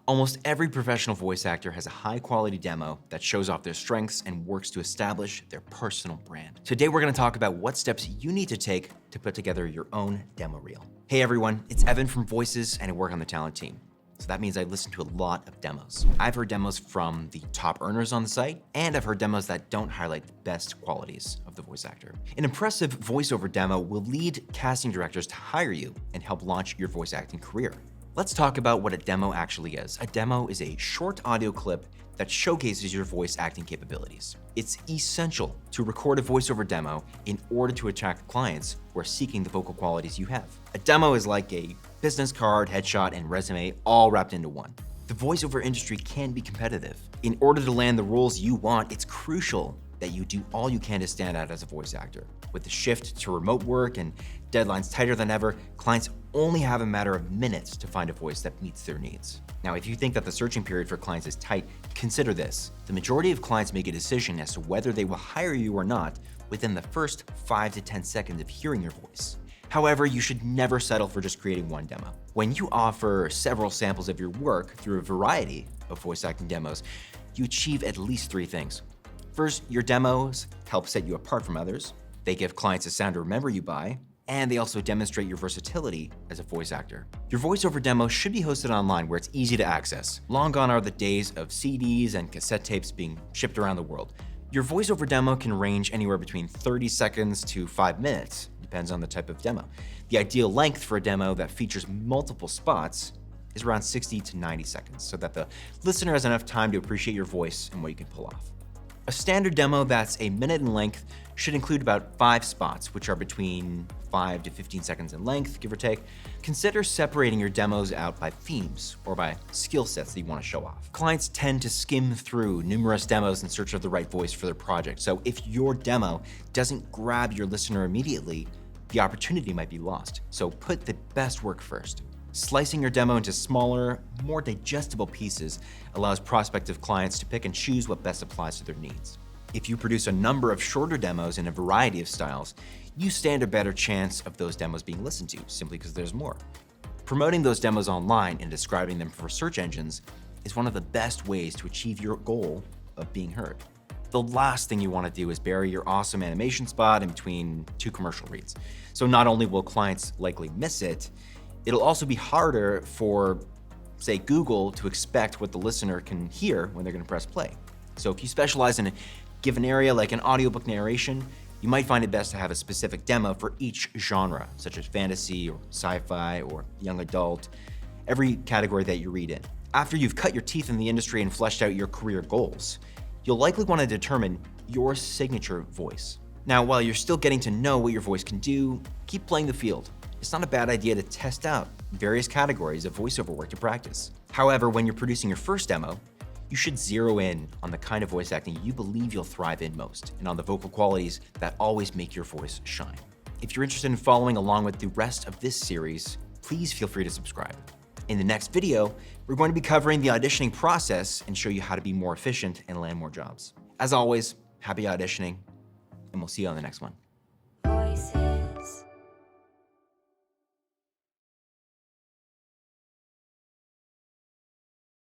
Almost every professional voice actor has a high-quality demo that shows off their strengths and works to establish their personal brand. Today, we're going to talk about what steps you need to take to put together your own demo reel. Hey everyone, it's Evan from Voices, and I work on the talent team. So that means I listen to a lot of demos. I've heard demos from the top earners on the site, and I've heard demos that don't highlight the best qualities of the voice actor. An impressive voiceover demo will lead casting directors to hire you and help launch your voice acting career. Let's talk about what a demo actually is. A demo is a short audio clip that showcases your voice acting capabilities. It's essential to record a voiceover demo in order to attract clients who are seeking the vocal qualities you have. A demo is like a business card, headshot, and resume all wrapped into one. The voiceover industry can be competitive. In order to land the roles you want, it's crucial that you do all you can to stand out as a voice actor. With the shift to remote work and deadlines tighter than ever, clients only have a matter of minutes to find a voice that meets their needs. Now, if you think that the searching period for clients is tight, consider this. The majority of clients make a decision as to whether they will hire you or not within the first 5 to 10 seconds of hearing your voice. However, you should never settle for just creating one demo. When you offer several samples of your work through a variety of voice acting demos, you achieve at least 3 things. First, your demos help set you apart from others. They give clients a sound to remember you by, and they also demonstrate your versatility as a voice actor. Your voiceover demo should be hosted online where it's easy to access. Long gone are the days of CDs and cassette tapes being shipped around the world. Your voiceover demo can range anywhere between 30 seconds to 5 minutes, depends on the type of demo. The ideal length for a demo that features multiple spots is around 60 to 90 seconds, so that the listener has enough time to appreciate your voice and what you can pull off. A standard demo that's a minute in length should include about 5 spots, which are between 5 to 15 seconds in length, give or take. Consider separating your demos out by themes or by skill sets that you want to show off. Clients tend to skim through numerous demos in search of the right voice for their project. So if your demo doesn't grab your listener immediately, the opportunity might be lost. So put the best work first. Slicing your demo into smaller, more digestible pieces allows prospective clients to pick and choose what best applies to their needs. If you produce a number of shorter demos in a variety of styles, you stand a better chance of those demos being listened to, simply because there's more. Promoting those demos online and describing them for search engines is one of the best ways to achieve your goal of being heard. The last thing you want to do is bury your awesome animation spot in between 2 commercial reads. So not only will clients likely miss it, it'll also be harder for, say, Google to expect what the listener can hear when they're going to press play. So if you specialize in a given area like an audiobook narration, you might find it best to have a specific demo for each genre, such as fantasy or sci-fi or young adult, every category that you read in. After you've cut your teeth in the industry and fleshed out your career goals, you'll likely want to determine your signature voice. Now, while you're still getting to know what your voice can do, keep playing the field. It's not a bad idea to test out various categories of voiceover work to practice. However, when you're producing your first demo, you should zero in on the kind of voice acting you believe you'll thrive in most, and on the vocal qualities that always make your voice shine. If you're interested in following along with the rest of this series, please feel free to subscribe. In the next video, we're going to be covering the auditioning process and show you how to be more efficient and land more jobs. As always, happy auditioning, and we'll see you on the next one.